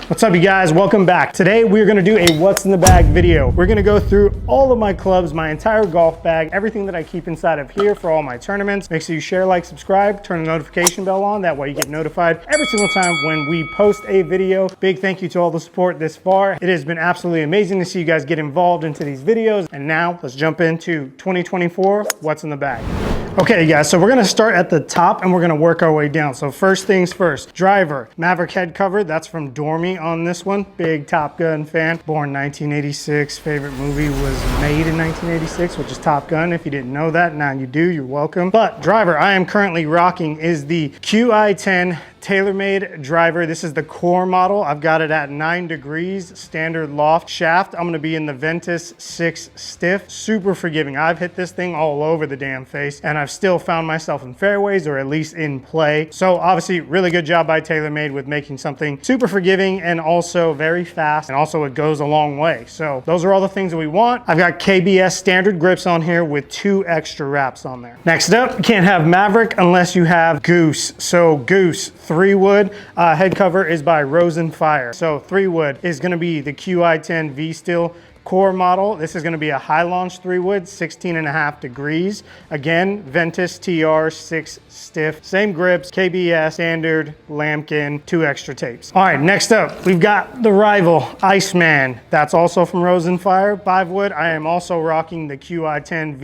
What's up, you guys? Welcome back. Today we're gonna do a what's in the bag video. We're gonna go through all of my clubs, my entire golf bag, everything that I keep inside of here for all my tournaments. Make sure you share, like, subscribe, turn the notification bell on. That way you get notified every single time when we post a video. Big thank you to all the support this far. It has been absolutely amazing to see you guys get involved into these videos. And now let's jump into 2024, what's in the bag. Okay, guys, so we're gonna start at the top and we're gonna work our way down. So first things first, driver, Maverick head cover. That's from Dormy on this one. Big Top Gun fan. Born 1986. Favorite movie was made in 1986, which is Top Gun. If you didn't know that, now you do, you're welcome. But driver I am currently rocking is the QI10 TaylorMade driver. This is the core model. I've got it at 9 degrees, standard loft shaft. I'm gonna be in the Ventus 6 stiff. Super forgiving. I've hit this thing all over the damn face and I've still found myself in fairways or at least in play. So obviously really good job by TaylorMade with making something super forgiving and also very fast, and also it goes a long way. So those are all the things that we want. I've got KBS standard grips on here with 2 extra wraps on there. Next up, you can't have Maverick unless you have Goose. So Goose 3-wood head cover is by Rangefinder. So 3-wood is going to be the QI10 V-Steel core model. This is going to be a high launch 3-wood, 16.5 degrees. Again, Ventus TR 6 stiff, same grips, KBS standard, lambkin, 2 extra tapes. All right, next up, we've got the rival Iceman. That's also from Rangefinder, 5-wood. I am also rocking the QI10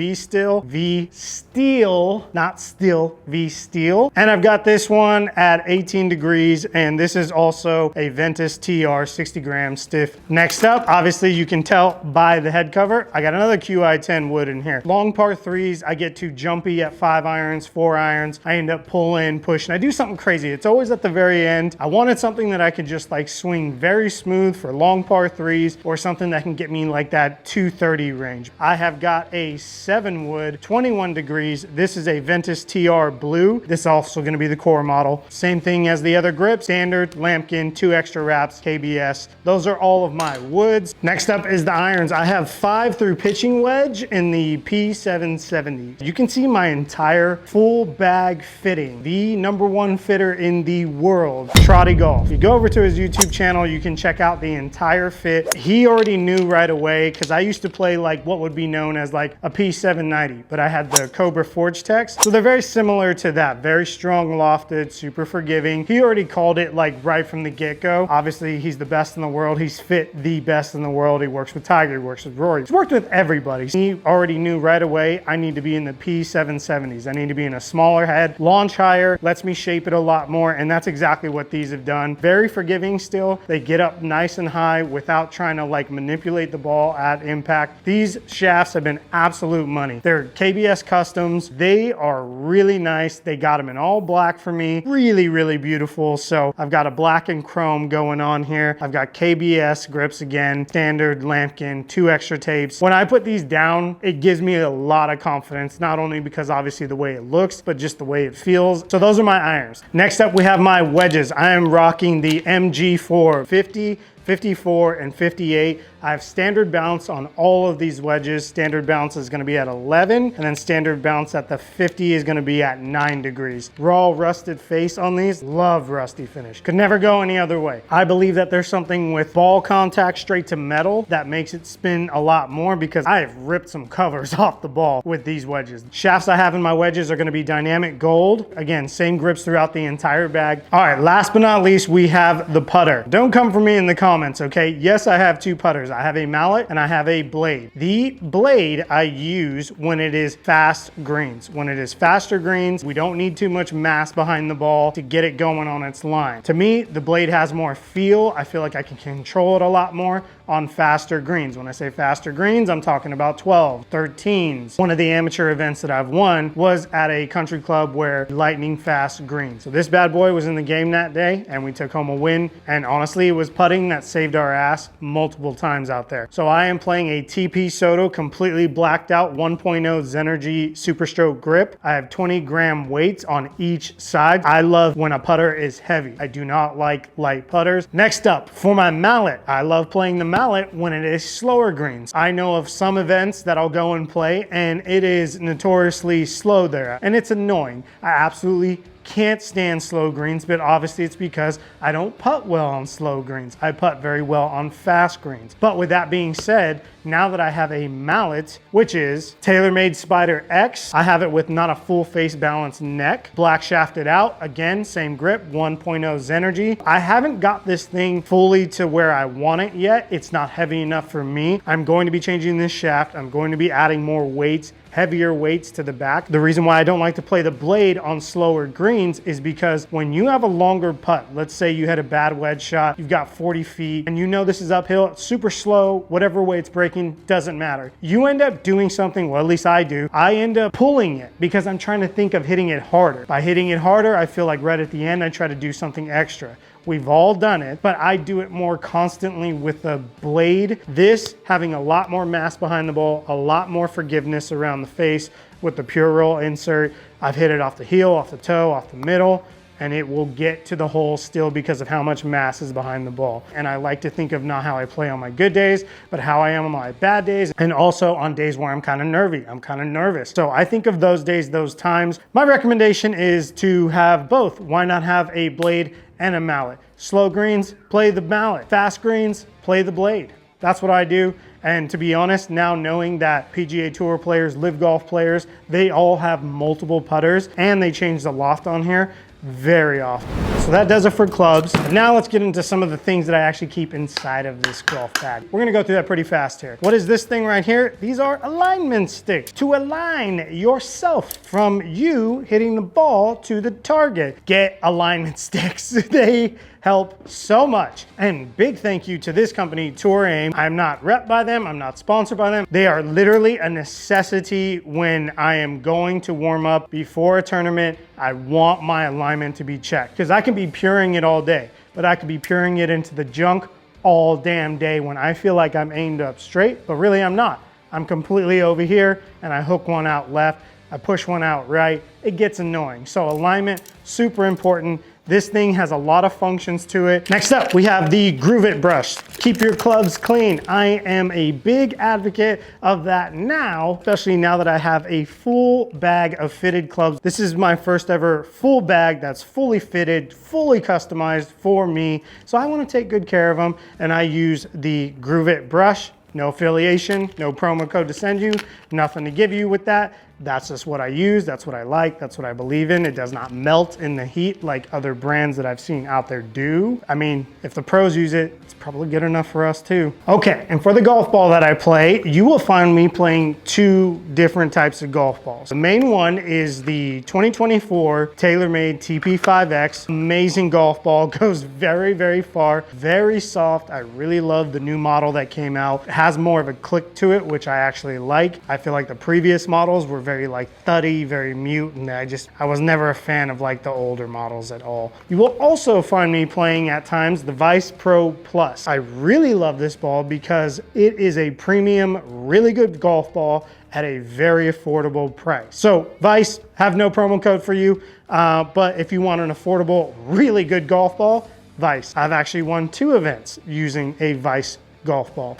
V-Steel, not steel, V-Steel. And I've got this one at 18 degrees, and this is also a Ventus TR 60 gram stiff. Next up, obviously you can tell by the head cover, I got another QI10 wood in here. Long par 3s, I get too jumpy at 5 irons, 4 irons. I end up pulling, pushing. I do something crazy. It's always at the very end. I wanted something that I could just like swing very smooth for long par 3s, or something that can get me like that 230 range. I have got a 7-wood, 21 degrees. This is a Ventus TR blue. This is also going to be the core model. Same thing as the other grip, standard, lambkin, 2 extra wraps, KBS. Those are all of my woods. Next up is the irons. I have 5 through pitching wedge in the P770. You can see my entire full bag fitting. The #1 fitter in the world, Trottie Golf. If you go over to his YouTube channel, you can check out the entire fit. He already knew right away, because I used to play like what would be known as like a P790, but I had the Cobra Forge Tex. So they're very similar to that. Very strong lofted, super forgiving. He already called it like right from the get-go. Obviously, he's the best in the world. He's fit the best in the world. He works with Tiger, he works with Rory. He's worked with everybody. He already knew right away, I need to be in the P770s. I need to be in a smaller head, launch higher, lets me shape it a lot more, and that's exactly what these have done. Very forgiving still. They get up nice and high without trying to like manipulate the ball at impact. These shafts have been absolute money. They're KBS customs. They are really nice. They got them in all black for me. Really, really beautiful. So I've got a black and chrome going on here. I've got KBS grips again, standard, lambkin, 2 extra tapes. When I put these down, it gives me a lot of confidence, not only because obviously the way it looks, but just the way it feels. So those are my irons. Next up, we have my wedges. I am rocking the MG4 50, 54, and 58. I have standard bounce on all of these wedges. Standard bounce is going to be at 11, and then standard bounce at the 50 is going to be at 9 degrees. Raw rusted face on these. Love rusty finish. Could never go any other way. I believe that there's something with ball contact straight to metal that makes it spin a lot more, because I have ripped some covers off the ball with these wedges. Shafts I have in my wedges are going to be dynamic gold. Again, same grips throughout the entire bag. All right, last but not least, we have the putter. Don't come for me in the comments, okay? Yes, I have 2 putters. I have a mallet and I have a blade. The blade I use when it is fast greens. When it is faster greens, we don't need too much mass behind the ball to get it going on its line. To me, the blade has more feel. I feel like I can control it a lot more on faster greens. When I say faster greens, I'm talking about 12, 13s. One of the amateur events that I've won was at a country club where lightning fast greens. So this bad boy was in the game that day and we took home a win. And honestly, it was putting that saved our ass multiple times out there. So I am playing a TP Soto completely blacked out 1.0 Zenergy Super Stroke grip. I have 20 gram weights on each side. I love when a putter is heavy. I do not like light putters. Next up, for my mallet, I love playing the mallet when it is slower greens. I know of some events that I'll go and play and it is notoriously slow there and it's annoying. I absolutely can't stand slow greens, but obviously it's because I don't putt well on slow greens. I putt very well on fast greens. But with that being said, now that I have a mallet, which is TaylorMade Spyder X, I have it with not a full face balanced neck, black shafted out, again, same grip, 1.0 Zenergy. I haven't got this thing fully to where I want it yet. It's not heavy enough for me. I'm going to be changing this shaft. I'm going to be adding more weights, heavier weights to the back. The reason why I don't like to play the blade on slower greens is because when you have a longer putt, let's say you had a bad wedge shot, you've got 40 feet, and you know this is uphill, it's super slow, whatever way it's breaking, doesn't matter. You end up doing something, well, at least I do, I end up pulling it because I'm trying to think of hitting it harder. By hitting it harder, I feel like right at the end, I try to do something extra. We've all done it, but I do it more constantly with the blade. This having a lot more mass behind the ball, a lot more forgiveness around the face with the Pure Roll insert. I've hit it off the heel, off the toe, off the middle, and it will get to the hole still because of how much mass is behind the ball. And I like to think of not how I play on my good days, but how I am on my bad days, and also on days where I'm kind of nervy, I'm kind of nervous. So I think of those days, those times. My recommendation is to have both. Why not have a blade and a mallet? Slow greens, play the mallet. Fast greens, play the blade. That's what I do. And to be honest, now knowing that PGA Tour players, live golf players, they all have multiple putters and they change the loft on here very often. So that does it for clubs. Now let's get into some of the things that I actually keep inside of this golf bag. We're gonna go through that pretty fast here. What is this thing right here? These are alignment sticks to align yourself from you hitting the ball to the target. Get alignment sticks. They help so much. And big thank you to this company, Tour Aim. I'm not rep by them, I'm not sponsored by them. They are literally a necessity when I am going to warm up before a tournament. I want my alignment to be checked because I can be puring it all day, but I could be puring it into the junk all damn day when I feel like I'm aimed up straight, but really I'm not. I'm completely over here and I hook one out left, I push one out right. It gets annoying. So alignment, super important. This thing has a lot of functions to it. Next up, we have the Groove It brush. Keep your clubs clean. I am a big advocate of that now, especially now that I have a full bag of fitted clubs. This is my first ever full bag that's fully fitted, fully customized for me. So I want to take good care of them, and I use the Groove It brush. No affiliation, no promo code to send you, nothing to give you with that. That's just what I use, that's what I like, that's what I believe in. It does not melt in the heat like other brands that I've seen out there do. I mean, if the pros use it, it's probably good enough for us too. Okay, and for the golf ball that I play, you will find me playing two different types of golf balls. The main one is the 2024 TaylorMade TP5X. Amazing golf ball, goes very, very far, very soft. I really love the new model that came out. It has more of a click to it, which I actually like. I feel like the previous models were very like thuddy, very mute, and I was never a fan of like the older models at all. You will also find me playing at times the Vice Pro Plus. I really love this ball because it is a premium, really good golf ball at a very affordable price. So Vice, have no promo code for you, but if you want an affordable, really good golf ball, Vice. I've actually won 2 events using a Vice golf ball.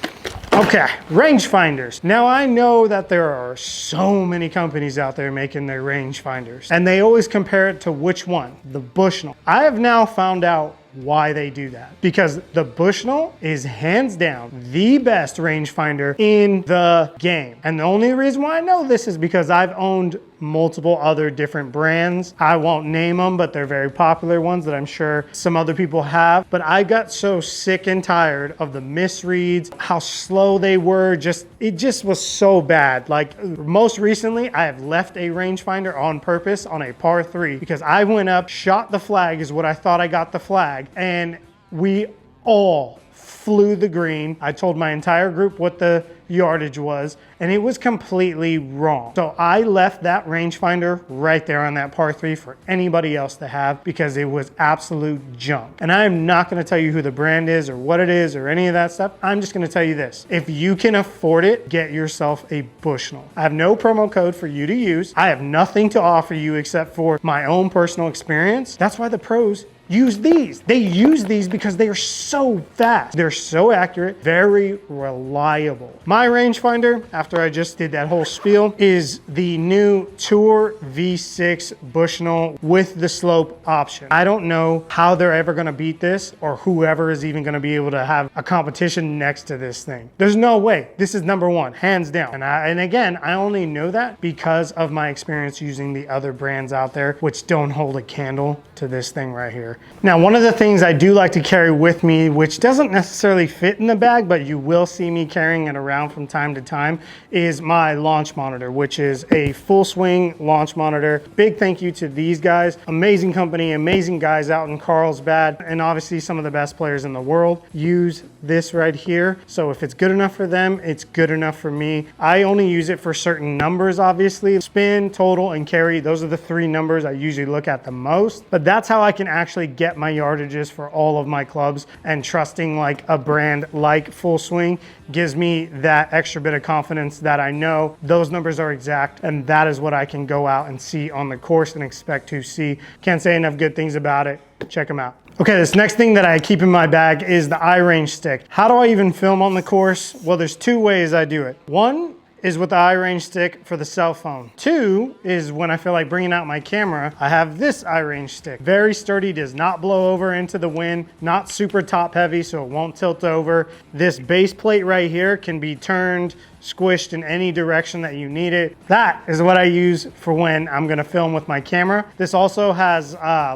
Okay, rangefinders. Now I know that there are so many companies out there making their rangefinders, and they always compare it to which one? The Bushnell. I have now found out why they do that. Because the Bushnell is hands down the best rangefinder in the game. And the only reason why I know this is because I've owned multiple other different brands. I won't name them, but they're very popular ones that I'm sure some other people have. But I got so sick and tired of the misreads, how slow they were. It just was so bad. Like most recently, I have left a rangefinder on purpose on a par 3 because I went up, shot the flag is what I thought I got the flag, and we all flew the green. I told my entire group what the yardage was, and it was completely wrong. So I left that rangefinder right there on that par 3 for anybody else to have because it was absolute junk. And I am not going to tell you who the brand is or what it is or any of that stuff. I'm just going to tell you this. If you can afford it, get yourself a Bushnell. I have no promo code for you to use. I have nothing to offer you except for my own personal experience. That's why the pros use these. They use these because they are so fast. They're so accurate, very reliable. My rangefinder, after I just did that whole spiel, is the new Tour V6 Bushnell with the slope option. I don't know how they're ever gonna beat this, or whoever is even gonna be able to have a competition next to this thing. There's no way. This is number one, hands down. And again, I only know that because of my experience using the other brands out there, which don't hold a candle to this thing right here. Now, one of the things I do like to carry with me, which doesn't necessarily fit in the bag, but you will see me carrying it around from time to time, is my launch monitor, which is a full swing launch monitor. Big thank you to these guys. Amazing company, amazing guys out in Carlsbad, and obviously some of the best players in the world use this right here. So if it's good enough for them, it's good enough for me. I only use it for certain numbers, obviously. Spin, total, and carry, those are the three numbers I usually look at the most, but that's how I can actually get my yardages for all of my clubs, and trusting like a brand like Full Swing gives me that extra bit of confidence that I know those numbers are exact, and that is what I can go out and see on the course and expect to see. Can't say enough good things about it. Check them out. Okay, this next thing that I keep in my bag is the iRange stick. How do I even film on the course? Well, there's two ways I do it. One is with the iRange stick for the cell phone. Two is when I feel like bringing out my camera, I have this iRange stick. Very sturdy, does not blow over into the wind, not super top heavy, so it won't tilt over. This base plate right here can be turned, squished in any direction that you need it. That is what I use for when I'm gonna film with my camera. This also has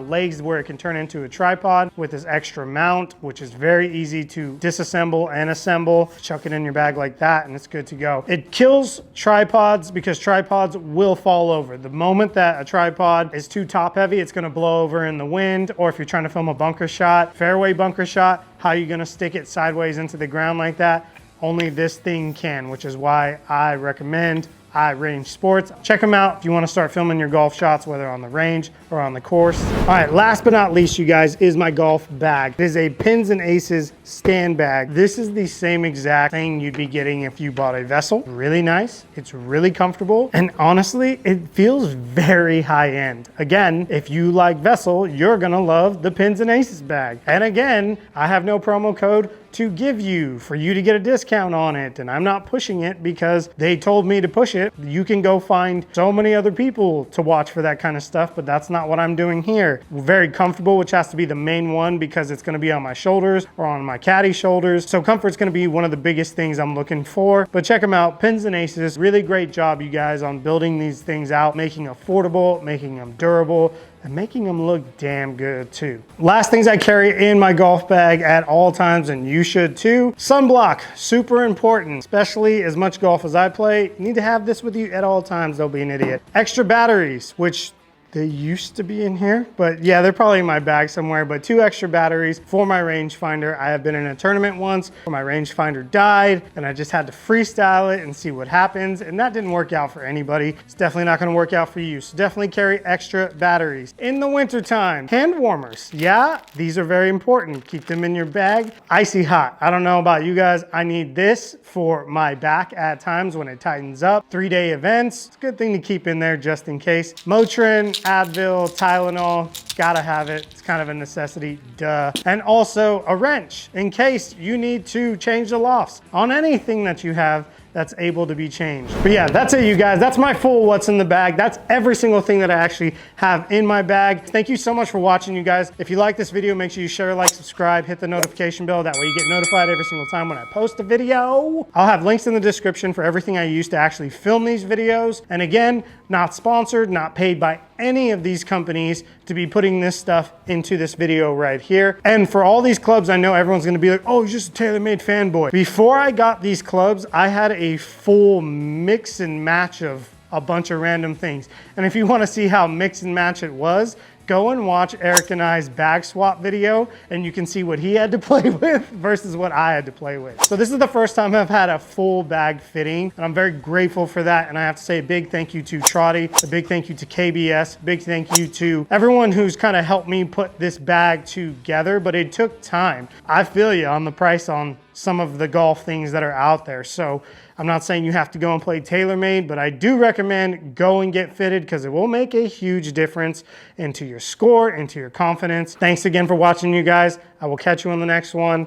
legs where it can turn into a tripod with this extra mount, which is very easy to disassemble and assemble. Chuck it in your bag like that and it's good to go. It kills tripods because tripods will fall over. The moment that a tripod is too top heavy, it's gonna blow over in the wind, or if you're trying to film a bunker shot, fairway bunker shot, how are you gonna stick it sideways into the ground like that? Only this thing can, which is why I recommend irangesports. Check them out if you want to start filming your golf shots, whether on the range or on the course. All right, last but not least, you guys, is my golf bag. It is a Pins and Aces stand bag. This is the same exact thing you'd be getting if you bought a Vessel. Really nice. It's really comfortable. And honestly, it feels very high end. Again, if you like Vessel, you're going to love the Pins and Aces bag. And again, I have no promo code to give you for you to get a discount on it, and I'm not pushing it because they told me to push it. You can go find so many other people to watch for that kind of stuff, but that's not what I'm doing here. Very comfortable, which has to be the main one because it's going to be on my shoulders or on my caddy shoulders, so comfort's going to be one of the biggest things I'm looking for. But check them out, Pins and Aces. Really great job, you guys, on building these things out, making affordable, making them durable, and making them look damn good too. Last things I carry in my golf bag at all times, and you should too. Sunblock, super important, especially as much golf as I play. You need to have this with you at all times, don't be an idiot. Extra batteries, which they used to be in here, but yeah, they're probably in my bag somewhere, but 2 extra batteries for my rangefinder. I have been in a tournament once where my rangefinder died and I just had to freestyle it and see what happens, and that didn't work out for anybody. It's definitely not gonna work out for you, so definitely carry extra batteries. In the wintertime, hand warmers. Yeah, these are very important. Keep them in your bag. Icy hot. I don't know about you guys, I need this for my back at times when it tightens up. 3-day events, it's a good thing to keep in there just in case. Motrin, Advil, Tylenol, gotta have it. It's kind of a necessity, duh. And also a wrench in case you need to change the lofts on anything that you have that's able to be changed. But yeah, that's it, you guys. That's my full what's in the bag. That's every single thing that I actually have in my bag. Thank you so much for watching, you guys. If you like this video, make sure you share, like, subscribe, hit the notification bell. That way you get notified every single time when I post a video. I'll have links in the description for everything I use to actually film these videos. And again, not sponsored, not paid by any of these companies to be putting this stuff into this video right here. And for all these clubs, I know everyone's gonna be like, oh, you're just a TaylorMade fanboy. Before I got these clubs, I had a full mix and match of a bunch of random things. And if you wanna see how mix and match it was, go and watch Eric and I's bag swap video and you can see what he had to play with versus what I had to play with. So this is the first time I've had a full bag fitting and I'm very grateful for that. And I have to say a big thank you to Trottie, a big thank you to KBS, big thank you to everyone who's kind of helped me put this bag together, but it took time. I feel you on the price on some of the golf things that are out there. So I'm not saying you have to go and play TaylorMade, but I do recommend go and get fitted because it will make a huge difference into your score, into your confidence. Thanks again for watching, you guys. I will catch you on the next one.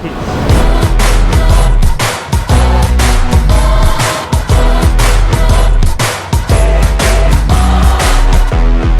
Peace.